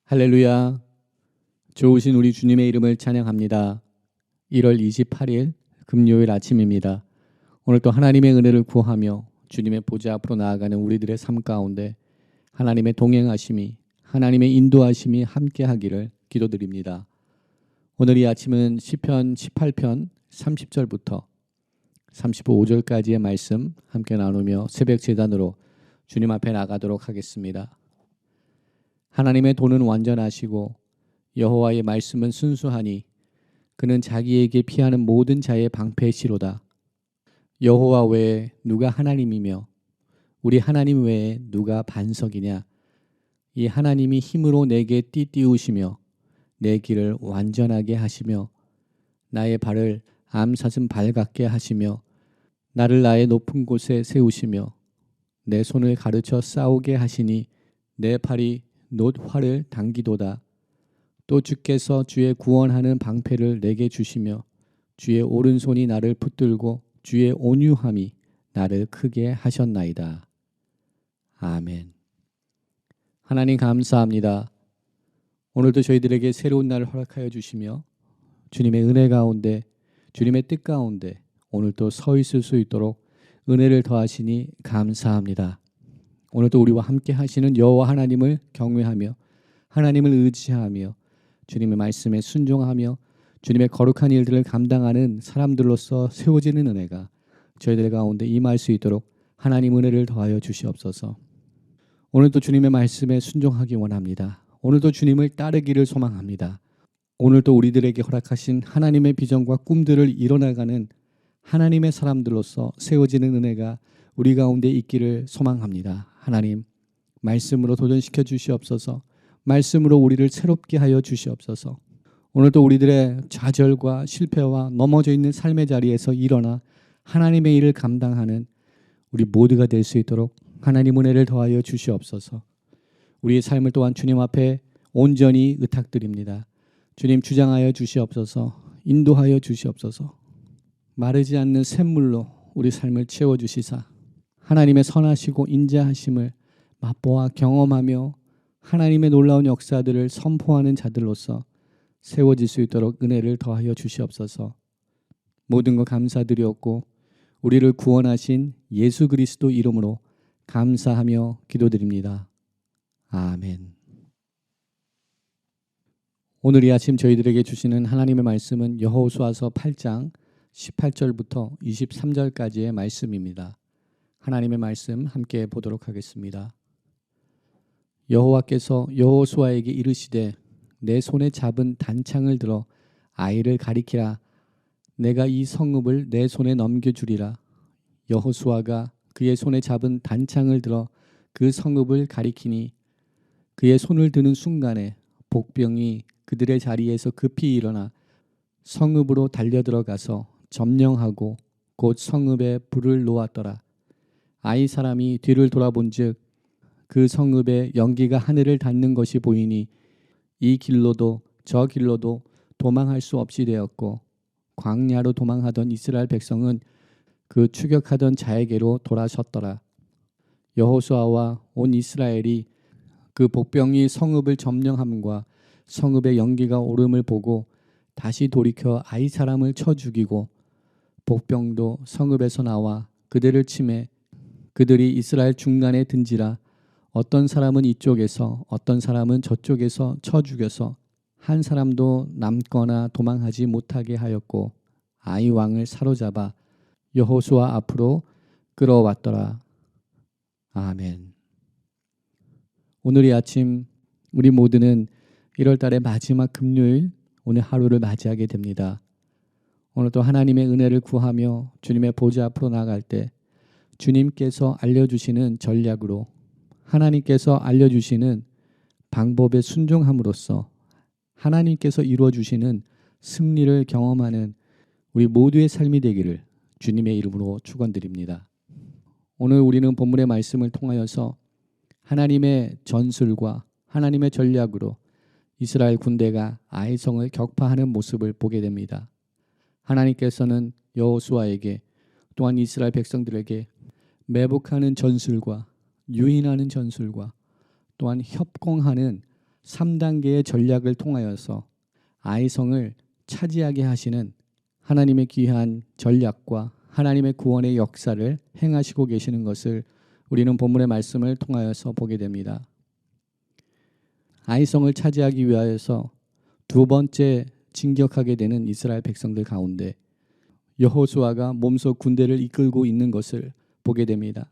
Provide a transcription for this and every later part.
할렐루야. 좋으신 우리 주님의 이름을 찬양합니다. 1월 28일 금요일 아침입니다. 오늘 또 하나님의 은혜를 구하며 주님의 보좌 앞으로 나아가는 우리들의 삶 가운데 하나님의 동행하심이, 하나님의 인도하심이 함께하기를 기도드립니다. 오늘 이 아침은 시편 18편 30절부터 35절까지의 말씀 함께 나누며 새벽 제단으로 주님 앞에 나가도록 하겠습니다. 하나님의 도는 완전하시고 여호와의 말씀은 순수하니 그는 자기에게 피하는 모든 자의 방패시로다. 여호와 외에 누가 하나님이며 우리 하나님 외에 누가 반석이냐. 이 하나님이 힘으로 내게 띠띠우시며 내 길을 완전하게 하시며 나의 발을 암사슴 발 같게 하시며 나를 나의 높은 곳에 세우시며 내 손을 가르쳐 싸우게 하시니 내 팔이 놋 활을 당기도다. 또 주께서 주의 구원하는 방패를 내게 주시며 주의 오른손이 나를 붙들고 주의 온유함이 나를 크게 하셨나이다. 아멘. 하나님 감사합니다. 오늘도 저희들에게 새로운 날을 허락하여 주시며 주님의 은혜 가운데, 주님의 뜻 가운데 오늘도 서 있을 수 있도록 은혜를 더하시니 감사합니다. 오늘도 우리와 함께 하시는 여호와 하나님을 경외하며 하나님을 의지하며 주님의 말씀에 순종하며 주님의 거룩한 일들을 감당하는 사람들로서 세워지는 은혜가 저희들 가운데 임할 수 있도록 하나님 은혜를 더하여 주시옵소서. 오늘도 주님의 말씀에 순종하기 원합니다. 오늘도 주님을 따르기를 소망합니다. 오늘도 우리들에게 허락하신 하나님의 비전과 꿈들을 이뤄나가는 하나님의 사람들로서 세워지는 은혜가 우리 가운데 있기를 소망합니다. 하나님, 말씀으로 도전시켜 주시옵소서. 말씀으로 우리를 새롭게 하여 주시옵소서. 오늘도 우리들의 좌절과 실패와 넘어져 있는 삶의 자리에서 일어나 하나님의 일을 감당하는 우리 모두가 될 수 있도록 하나님 은혜를 더하여 주시옵소서. 우리의 삶을 또한 주님 앞에 온전히 의탁드립니다. 주님 주장하여 주시옵소서. 인도하여 주시옵소서. 마르지 않는 샘물로 우리 삶을 채워주시사 하나님의 선하시고 인자하심을 맛보아 경험하며 하나님의 놀라운 역사들을 선포하는 자들로서 세워질 수 있도록 은혜를 더하여 주시옵소서. 모든 것 감사드리옵고 우리를 구원하신 예수 그리스도 이름으로 감사하며 기도드립니다. 아멘. 오늘 이 아침 저희들에게 주시는 하나님의 말씀은 여호수아서 8장 18절부터 23절까지의 말씀입니다. 하나님의 말씀 함께 보도록 하겠습니다. 여호와께서 여호수아에게 이르시되 내 손에 잡은 단창을 들어 아이를 가리키라. 내가 이 성읍을 내 손에 넘겨주리라. 여호수아가 그의 손에 잡은 단창을 들어 그 성읍을 가리키니 그의 손을 드는 순간에 복병이 그들의 자리에서 급히 일어나 성읍으로 달려들어가서 점령하고 곧 성읍에 불을 놓았더라. 아이 사람이 뒤를 돌아본즉 그 성읍에 연기가 하늘을 닿는 것이 보이니 이 길로도 저 길로도 도망할 수 없이 되었고 광야로 도망하던 이스라엘 백성은 그 추격하던 자에게로 돌아섰더라. 여호수아와 온 이스라엘이 그 복병이 성읍을 점령함과 성읍의 연기가 오름을 보고 다시 돌이켜 아이 사람을 쳐 죽이고 복병도 성읍에서 나와 그들을 치매 그들이 이스라엘 중간에 든지라. 어떤 사람은 이쪽에서 어떤 사람은 저쪽에서 쳐 죽여서 한 사람도 남거나 도망하지 못하게 하였고 아이 왕을 사로잡아 여호수아 앞으로 끌어왔더라. 아멘. 오늘 이 아침 우리 모두는 1월 달의 마지막 금요일 오늘 하루를 맞이하게 됩니다. 오늘도 하나님의 은혜를 구하며 주님의 보좌 앞으로 나갈 때 주님께서 알려주시는 전략으로 하나님께서 알려주시는 방법에 순종함으로써 하나님께서 이루어주시는 승리를 경험하는 우리 모두의 삶이 되기를 주님의 이름으로 축원드립니다. 오늘 우리는 본문의 말씀을 통하여서 하나님의 전술과 하나님의 전략으로 이스라엘 군대가 아이성을 격파하는 모습을 보게 됩니다. 하나님께서는 여호수아에게 또한 이스라엘 백성들에게 매복하는 전술과 유인하는 전술과 또한 협공하는 3단계의 전략을 통하여서 아이성을 차지하게 하시는 하나님의 귀한 전략과 하나님의 구원의 역사를 행하시고 계시는 것을 우리는 본문의 말씀을 통하여서 보게 됩니다. 아이성을 차지하기 위하여서 두 번째 진격하게 되는 이스라엘 백성들 가운데 여호수아가 몸소 군대를 이끌고 있는 것을 보게 됩니다.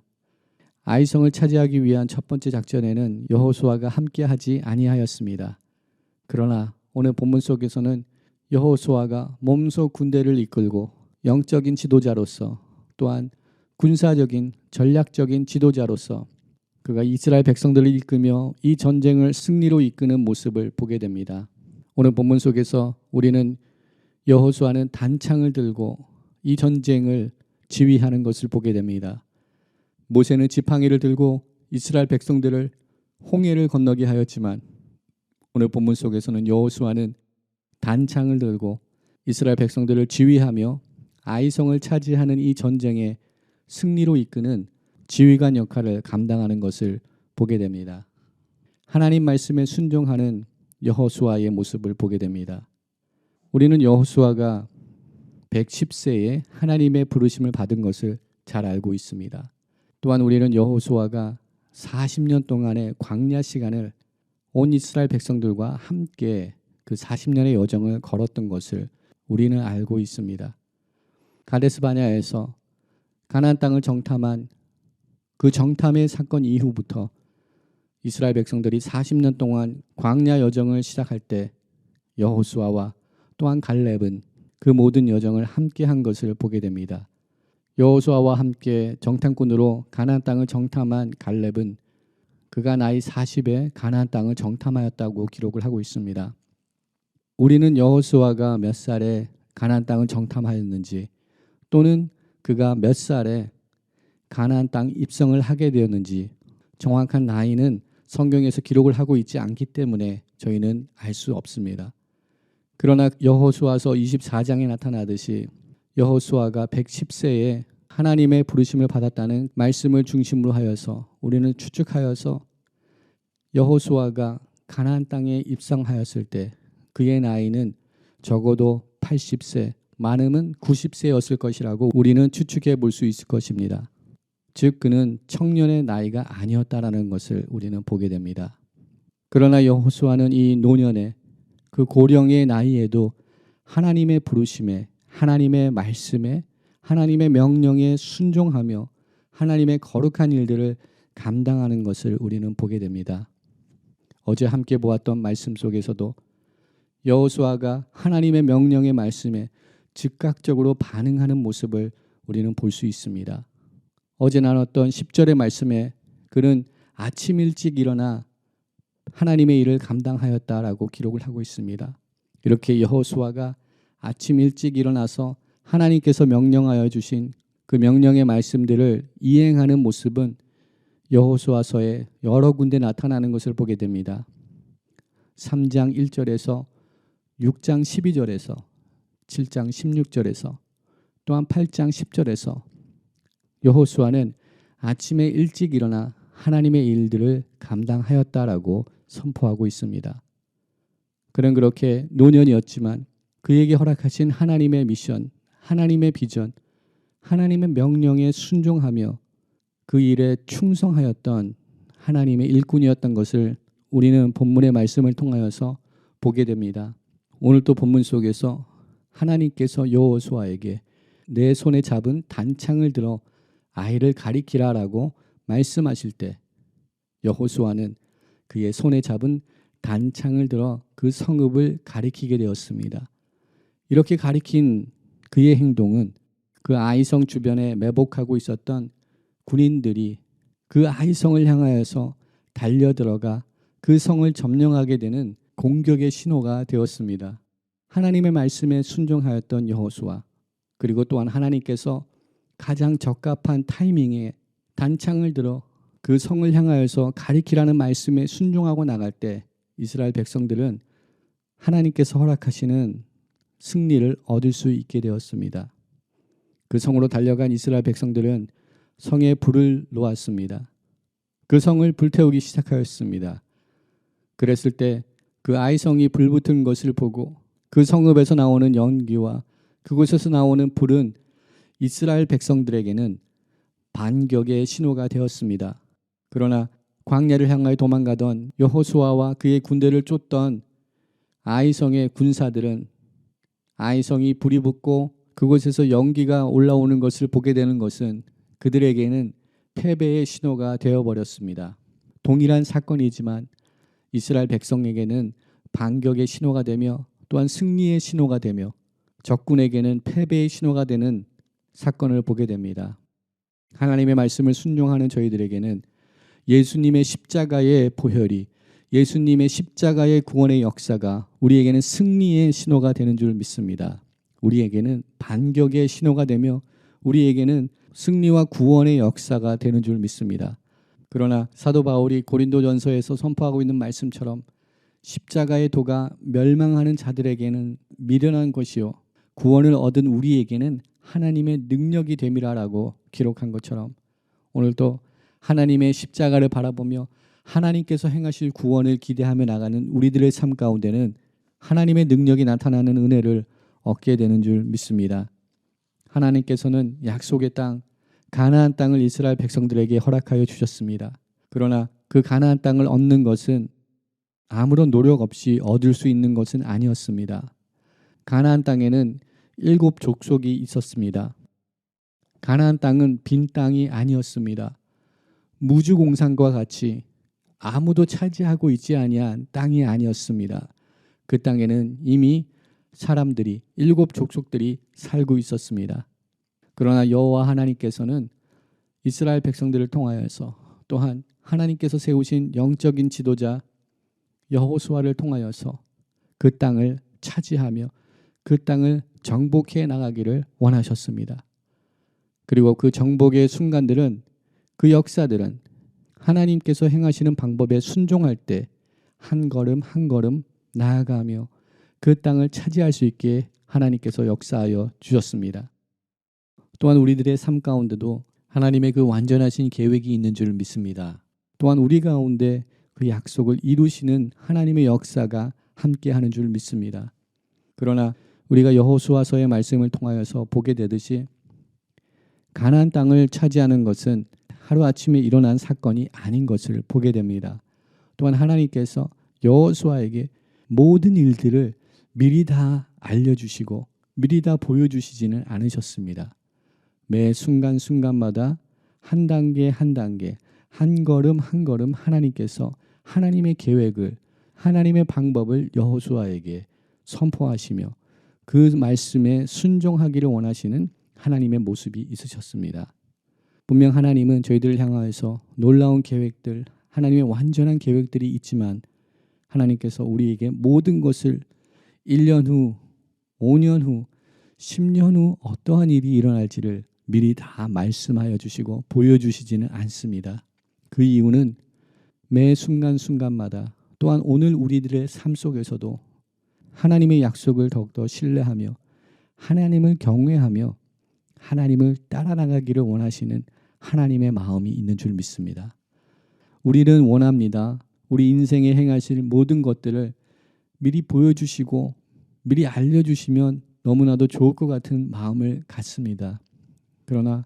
아이성을 차지하기 위한 첫 번째 작전에는 여호수아가 함께하지 아니하였습니다. 그러나 오늘 본문 속에서는 여호수아가 몸소 군대를 이끌고 영적인 지도자로서 또한 군사적인 전략적인 지도자로서 그가 이스라엘 백성들을 이끌며 이 전쟁을 승리로 이끄는 모습을 보게 됩니다. 오늘 본문 속에서 우리는 여호수아는 단창을 들고 이 전쟁을 지휘하는 것을 보게 됩니다. 모세는 지팡이를 들고 이스라엘 백성들을 홍해를 건너게 하였지만 오늘 본문 속에서는 여호수아는 단창을 들고 이스라엘 백성들을 지휘하며 아이성을 차지하는 이 전쟁에 승리로 이끄는 지휘관 역할을 감당하는 것을 보게 됩니다. 하나님 말씀에 순종하는 여호수아의 모습을 보게 됩니다. 우리는 여호수아가 110세에 하나님의 부르심을 받은 것을 잘 알고 있습니다. 또한 우리는 여호수아가 40년 동안의 광야 시간을 온 이스라엘 백성들과 함께 그 40년의 여정을 걸었던 것을 우리는 알고 있습니다. 가데스 바네아에서 가나안 땅을 정탐한 그 정탐의 사건 이후부터 이스라엘 백성들이 40년 동안 광야 여정을 시작할 때 여호수아와 또한 갈렙은 그 모든 여정을 함께 한 것을 보게 됩니다. 여호수아와 함께 정탐꾼으로 가나안 땅을 정탐한 갈렙은 그가 나이 40에 가나안 땅을 정탐하였다고 기록을 하고 있습니다. 우리는 여호수아가 몇 살에 가나안 땅을 정탐하였는지 또는 그가 몇 살에 가나안 땅 입성을 하게 되었는지 정확한 나이는 성경에서 기록을 하고 있지 않기 때문에 저희는 알 수 없습니다. 그러나 여호수아서 24장에 나타나듯이 여호수아가 110세에 하나님의 부르심을 받았다는 말씀을 중심으로 하여서 우리는 추측하여서 여호수아가 가나안 땅에 입성하였을 때 그의 나이는 적어도 80세, 많으면 90세였을 것이라고 우리는 추측해 볼 수 있을 것입니다. 즉 그는 청년의 나이가 아니었다라는 것을 우리는 보게 됩니다. 그러나 여호수아는 이 노년에 그 고령의 나이에도 하나님의 부르심에, 하나님의 말씀에, 하나님의 명령에 순종하며 하나님의 거룩한 일들을 감당하는 것을 우리는 보게 됩니다. 어제 함께 보았던 말씀 속에서도 여호수아가 하나님의 명령의 말씀에 즉각적으로 반응하는 모습을 우리는 볼 수 있습니다. 어제 나눴던 10절의 말씀에 그는 아침 일찍 일어나 하나님의 일을 감당하였다라고 기록을 하고 있습니다. 이렇게 여호수아가 아침 일찍 일어나서 하나님께서 명령하여 주신 그 명령의 말씀들을 이행하는 모습은 여호수아서에 여러 군데 나타나는 것을 보게 됩니다. 3장 1절에서 6장 12절에서 7장 16절에서 또한 8장 10절에서 여호수아는 아침에 일찍 일어나 하나님의 일들을 감당하였다라고 선포하고 있습니다. 그는 그렇게 노년이었지만 그에게 허락하신 하나님의 미션, 하나님의 비전, 하나님의 명령에 순종하며 그 일에 충성하였던 하나님의 일꾼이었던 것을 우리는 본문의 말씀을 통하여서 보게 됩니다. 오늘 또 본문 속에서 하나님께서 여호수아에게 내 손에 잡은 단창을 들어 아이를 가리키라라고 말씀하실 때 여호수아는 그의 손에 잡은 단창을 들어 그 성읍을 가리키게 되었습니다. 이렇게 가리킨 그의 행동은 그 아이성 주변에 매복하고 있었던 군인들이 그 아이성을 향하여서 달려들어가 그 성을 점령하게 되는 공격의 신호가 되었습니다. 하나님의 말씀에 순종하였던 여호수아, 그리고 또한 하나님께서 가장 적합한 타이밍에 단창을 들어 그 성을 향하여서 가리키라는 말씀에 순종하고 나갈 때 이스라엘 백성들은 하나님께서 허락하시는 승리를 얻을 수 있게 되었습니다. 그 성으로 달려간 이스라엘 백성들은 성에 불을 놓았습니다. 그 성을 불태우기 시작하였습니다. 그랬을 때 그 아이성이 불붙은 것을 보고 그 성읍에서 나오는 연기와 그곳에서 나오는 불은 이스라엘 백성들에게는 반격의 신호가 되었습니다. 그러나 광야를 향하여 도망가던 여호수아와 그의 군대를 쫓던 아이성의 군사들은 아이성이 불이 붙고 그곳에서 연기가 올라오는 것을 보게 되는 것은 그들에게는 패배의 신호가 되어버렸습니다. 동일한 사건이지만 이스라엘 백성에게는 반격의 신호가 되며 또한 승리의 신호가 되며 적군에게는 패배의 신호가 되는 사건을 보게 됩니다. 하나님의 말씀을 순종하는 저희들에게는 예수님의 십자가의 보혈이, 예수님의 십자가의 구원의 역사가 우리에게는 승리의 신호가 되는 줄 믿습니다. 우리에게는 반격의 신호가 되며 우리에게는 승리와 구원의 역사가 되는 줄 믿습니다. 그러나 사도 바울이 고린도전서에서 선포하고 있는 말씀처럼 십자가의 도가 멸망하는 자들에게는 미련한 것이요 구원을 얻은 우리에게는 하나님의 능력이 됨이라라고 기록한 것처럼 오늘도 하나님의 십자가를 바라보며 하나님께서 행하실 구원을 기대하며 나가는 우리들의 삶 가운데는 하나님의 능력이 나타나는 은혜를 얻게 되는 줄 믿습니다. 하나님께서는 약속의 땅, 가나안 땅을 이스라엘 백성들에게 허락하여 주셨습니다. 그러나 그 가나안 땅을 얻는 것은 아무런 노력 없이 얻을 수 있는 것은 아니었습니다. 가나안 땅에는 7 족속이 있었습니다. 가나안 땅은 빈 땅이 아니었습니다. 무주공산과 같이 아무도 차지하고 있지 아니한 땅이 아니었습니다. 그 땅에는 이미 사람들이 7 족속들이 살고 있었습니다. 그러나 여호와 하나님께서는 이스라엘 백성들을 통하여서 또한 하나님께서 세우신 영적인 지도자 여호수아를 통하여서 그 땅을 차지하며 그 땅을 정복해 나가기를 원하셨습니다. 그리고 그 정복의 순간들은 그 역사들은 하나님께서 행하시는 방법에 순종할 때 한 걸음 한 걸음 나아가며 그 땅을 차지할 수 있게 하나님께서 역사하여 주셨습니다. 또한 우리들의 삶 가운데도 하나님의 그 완전하신 계획이 있는 줄 믿습니다. 또한 우리 가운데 그 약속을 이루시는 하나님의 역사가 함께하는 줄 믿습니다. 그러나 우리가 여호수아서의 말씀을 통하여서 보게 되듯이 가나안 땅을 차지하는 것은 하루아침에 일어난 사건이 아닌 것을 보게 됩니다. 또한 하나님께서 여호수아에게 모든 일들을 미리 다 알려주시고 미리 다 보여주시지는 않으셨습니다. 매 순간순간마다 한 단계 한 단계 한 걸음 한 걸음 하나님께서 하나님의 계획을 하나님의 방법을 여호수아에게 선포하시며 그 말씀에 순종하기를 원하시는 하나님의 모습이 있으셨습니다. 분명 하나님은 저희들을 향하여서 놀라운 계획들, 하나님의 완전한 계획들이 있지만 하나님께서 우리에게 모든 것을 1년 후, 5년 후, 10년 후 어떠한 일이 일어날지를 미리 다 말씀하여 주시고 보여주시지는 않습니다. 그 이유는 매 순간순간마다 또한 오늘 우리들의 삶 속에서도 하나님의 약속을 더욱더 신뢰하며 하나님을 경외하며 하나님을 따라 나가기를 원하시는 하나님의 마음이 있는 줄 믿습니다. 우리는 원합니다. 우리 인생에 행하실 모든 것들을 미리 보여주시고 미리 알려주시면 너무나도 좋을 것 같은 마음을 갖습니다. 그러나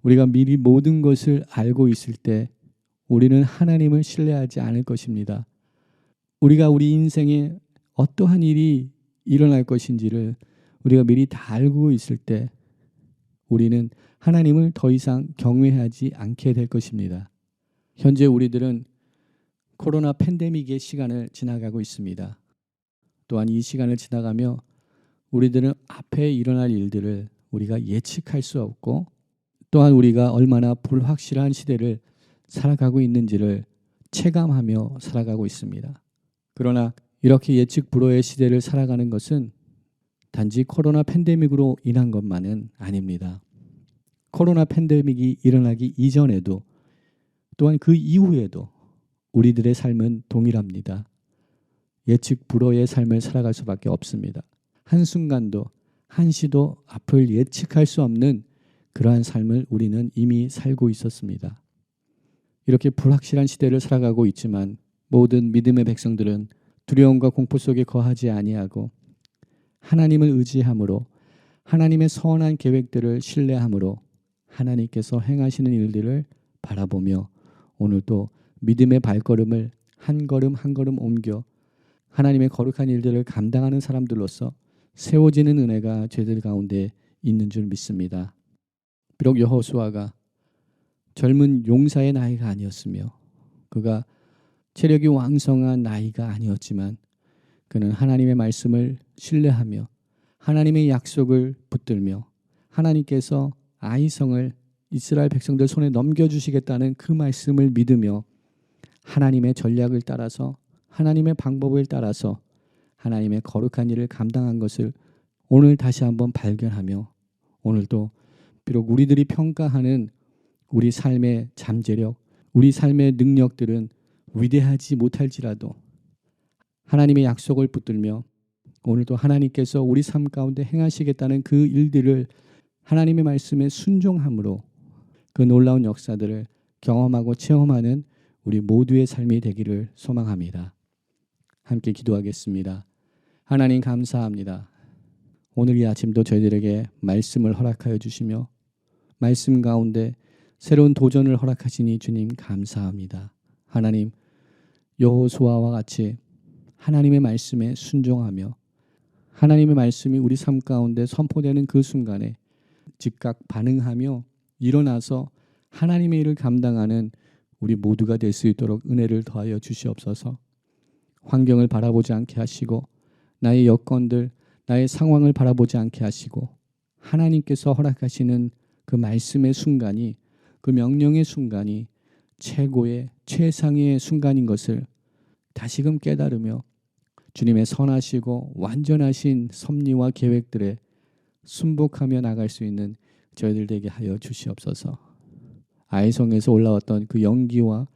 우리가 미리 모든 것을 알고 있을 때 우리는 하나님을 신뢰하지 않을 것입니다. 우리가 우리 인생에 어떠한 일이 일어날 것인지를 우리가 미리 다 알고 있을 때 우리는 하나님을 더 이상 경외하지 않게 될 것입니다. 현재 우리들은 코로나 팬데믹의 시간을 지나가고 있습니다. 또한 이 시간을 지나가며 우리들은 앞에 일어날 일들을 우리가 예측할 수 없고 또한 우리가 얼마나 불확실한 시대를 살아가고 있는지를 체감하며 살아가고 있습니다. 그러나 이렇게 예측 불허의 시대를 살아가는 것은 단지 코로나 팬데믹으로 인한 것만은 아닙니다. 코로나 팬데믹이 일어나기 이전에도 또한 그 이후에도 우리들의 삶은 동일합니다. 예측 불허의 삶을 살아갈 수밖에 없습니다. 한순간도 한시도 앞을 예측할 수 없는 그러한 삶을 우리는 이미 살고 있었습니다. 이렇게 불확실한 시대를 살아가고 있지만 모든 믿음의 백성들은 두려움과 공포 속에 거하지 아니하고 하나님을 의지함으로 하나님의 선한 계획들을 신뢰함으로 하나님께서 행하시는 일들을 바라보며 오늘도 믿음의 발걸음을 한 걸음 한 걸음 옮겨 하나님의 거룩한 일들을 감당하는 사람들로서 세워지는 은혜가 저희들 가운데 있는 줄 믿습니다. 비록 여호수아가 젊은 용사의 나이가 아니었으며 그가 체력이 왕성한 나이가 아니었지만 그는 하나님의 말씀을 신뢰하며 하나님의 약속을 붙들며 하나님께서 아이성을 이스라엘 백성들 손에 넘겨주시겠다는 그 말씀을 믿으며 하나님의 전략을 따라서 하나님의 방법을 따라서 하나님의 거룩한 일을 감당한 것을 오늘 다시 한번 발견하며 오늘도 비록 우리들이 평가하는 우리 삶의 잠재력, 우리 삶의 능력들은 위대하지 못할지라도 하나님의 약속을 붙들며 오늘도 하나님께서 우리 삶 가운데 행하시겠다는 그 일들을 하나님의 말씀에 순종함으로 그 놀라운 역사들을 경험하고 체험하는 우리 모두의 삶이 되기를 소망합니다. 함께 기도하겠습니다. 하나님 감사합니다. 오늘 이 아침도 저희들에게 말씀을 허락하여 주시며 말씀 가운데 새로운 도전을 허락하시니 주님 감사합니다. 하나님 여호수아와 같이 하나님의 말씀에 순종하며 하나님의 말씀이 우리 삶 가운데 선포되는 그 순간에 즉각 반응하며 일어나서 하나님의 일을 감당하는 우리 모두가 될 수 있도록 은혜를 더하여 주시옵소서. 환경을 바라보지 않게 하시고 나의 여건들, 나의 상황을 바라보지 않게 하시고 하나님께서 허락하시는 그 말씀의 순간이 그 명령의 순간이 최고의 최상의 순간인 것을 다시금 깨달으며 주님의 선하시고 완전하신 섭리와 계획들에 순복하며 나갈 수 있는 저희들 되게 하여 주시옵소서. 아이성에서 올라왔던 그 연기와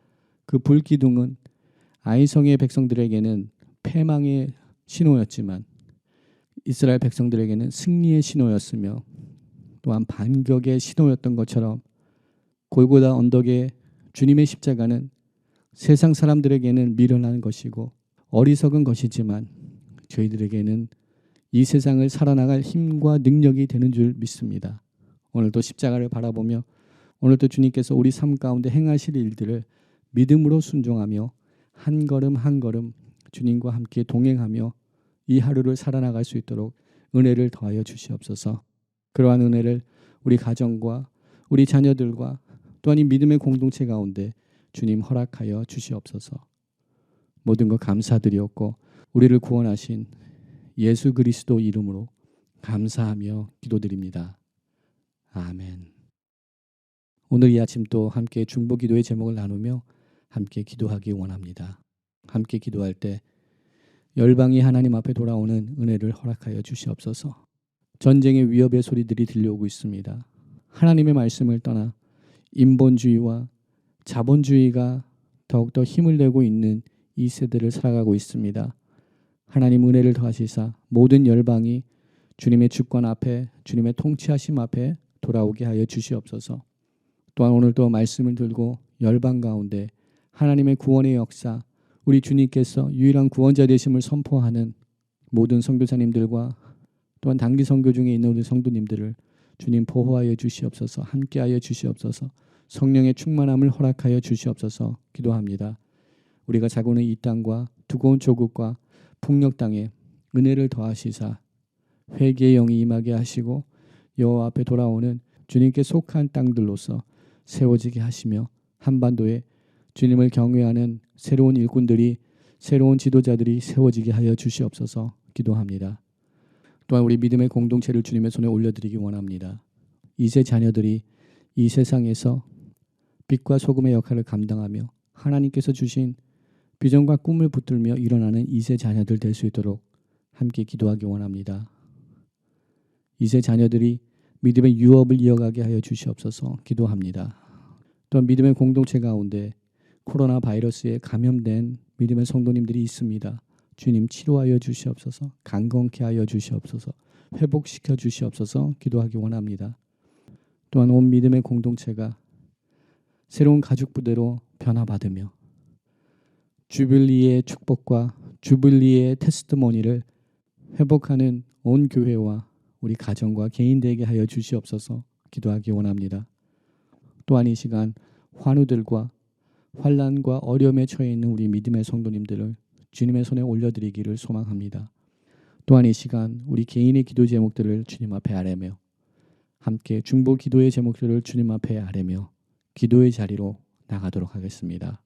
그 불기둥은 아이성의 백성들에게는 패망의 신호였지만 이스라엘 백성들에게는 승리의 신호였으며 또한 반격의 신호였던 것처럼 골고다 언덕의 주님의 십자가는 세상 사람들에게는 미련한 것이고 어리석은 것이지만 저희들에게는 이 세상을 살아나갈 힘과 능력이 되는 줄 믿습니다. 오늘도 십자가를 바라보며 오늘도 주님께서 우리 삶 가운데 행하실 일들을 믿음으로 순종하며 한 걸음 한 걸음 주님과 함께 동행하며 이 하루를 살아나갈 수 있도록 은혜를 더하여 주시옵소서. 그러한 은혜를 우리 가정과 우리 자녀들과 또한 이 믿음의 공동체 가운데 주님 허락하여 주시옵소서. 모든 것 감사드리옵고 우리를 구원하신 예수 그리스도 이름으로 감사하며 기도드립니다. 아멘. 오늘 이 아침 또 함께 중보기도의 제목을 나누며 함께 기도하기 원합니다. 함께 기도할 때 열방이 하나님 앞에 돌아오는 은혜를 허락하여 주시옵소서. 전쟁의 위협의 소리들이 들려오고 있습니다. 하나님의 말씀을 떠나 인본주의와 자본주의가 더욱더 힘을 내고 있는 이 세대를 살아가고 있습니다. 하나님 은혜를 더하시사 모든 열방이 주님의 주권 앞에 주님의 통치하심 앞에 돌아오게 하여 주시옵소서. 또한 오늘도 말씀을 들고 열방 가운데 하나님의 구원의 역사, 우리 주님께서 유일한 구원자 되심을 선포하는 모든 선교사님들과 또한 단기 선교 중에 있는 우리 성도님들을 주님 보호하여 주시옵소서. 함께하여 주시옵소서. 성령의 충만함을 허락하여 주시옵소서. 기도합니다. 우리가 살고 있는 이 땅과 두고 온 조국과 북녘 땅에 은혜를 더하시사 회개의 영이 임하게 하시고 여호와 앞에 돌아오는 주님께 속한 땅들로서 세워지게 하시며 한반도에 주님을 경외하는 새로운 일꾼들이 새로운 지도자들이 세워지게 하여 주시옵소서. 기도합니다. 또한 우리 믿음의 공동체를 주님의 손에 올려드리기 원합니다. 이세 자녀들이 이 세상에서 빛과 소금의 역할을 감당하며 하나님께서 주신 비전과 꿈을 붙들며 일어나는 이세 자녀들 될 수 있도록 함께 기도하기 원합니다. 이세 자녀들이 믿음의 유업을 이어가게 하여 주시옵소서. 기도합니다. 또한 믿음의 공동체 가운데 코로나 바이러스에 감염된 믿음의 성도님들이 있습니다. 주님 치료하여 주시옵소서. 강건케 하여 주시옵소서. 회복시켜 주시옵소서. 기도하기 원합니다. 또한 온 믿음의 공동체가 새로운 가족 부대로 변화받으며 주빌리의 축복과 주빌리의 테스트모니를 회복하는 온 교회와 우리 가정과 개인들에게 하여 주시옵소서 기도하기 원합니다. 또한 이 시간 환우들과 환난과 어려움에 처해 있는 우리 믿음의 성도님들을 주님의 손에 올려드리기를 소망합니다. 또한 이 시간 우리 개인의 기도 제목들을 주님 앞에 아뢰며 함께 중보 기도의 제목들을 주님 앞에 아뢰며 기도의 자리로 나가도록 하겠습니다.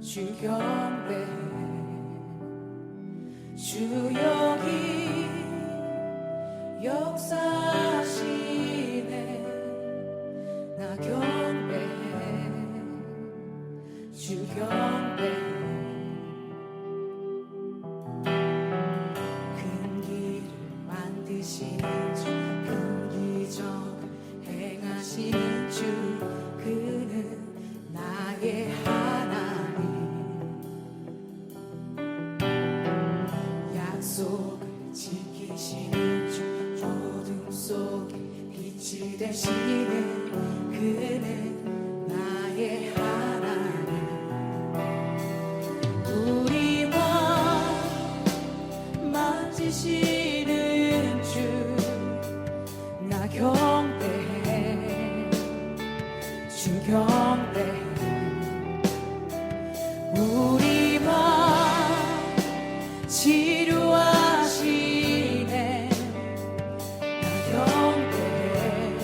주 경배해 주 여기 역사하시네 나 경배해 주 경배해 큰 길을 만드시는 주 큰 기적 행하시는 주 그는 나의 약속을 지키시는 주 어둠 속에 빛이 되시는 그는 나의 하나님 우리와 만지시는 주 나 경배해 주 경배해 우리와 치료하시네 나 경배해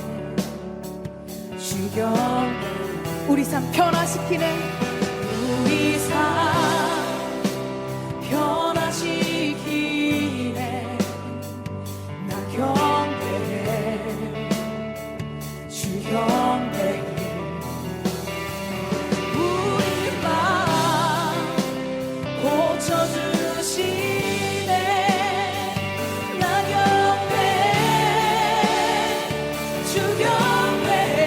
주 경배해 우리 삶 변화시키네 우리 삶 변화시키네 나 경배해 주 경배해 우리 맘 고쳐주시네 나 경배해 주 경배해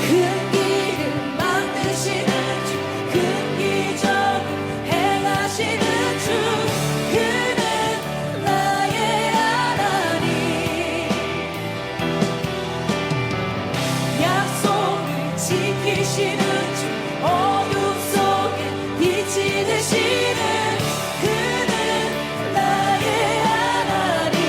큰 길을 만드시는 주 큰 기적 행하시는 주 그는 나의 하나님 약속을 지키시는 주 어둠 속에 빛이 되시는 그는 나의 하나님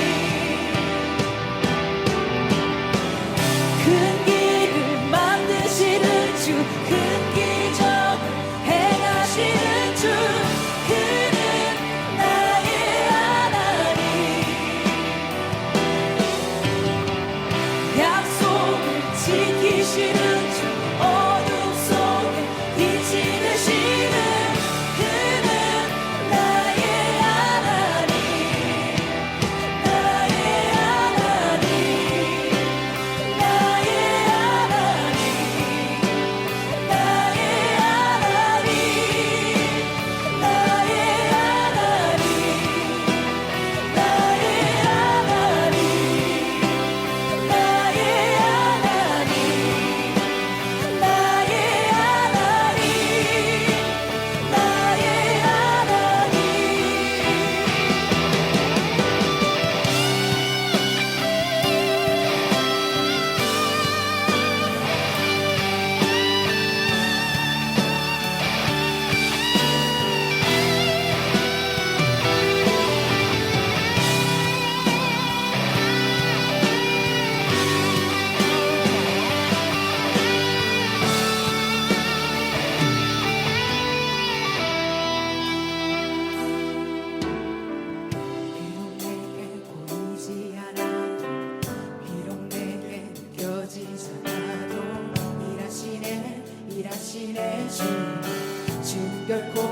큰 길을 만드시는 주 큰 기적 행하시는 주 그는 나의 하나님 약속을 지키시는 주 어둠 속에 빛이 되시는 그는 나의 하나님 나의 하나님 나의 하나님 나의 하나님 나의 하나님 나의 하나님 나의 하나님 나의 하나님 나의 하나님 비록 내게 보이지 않아 비록 내게 느껴지지 않아도 일하시네 주 결코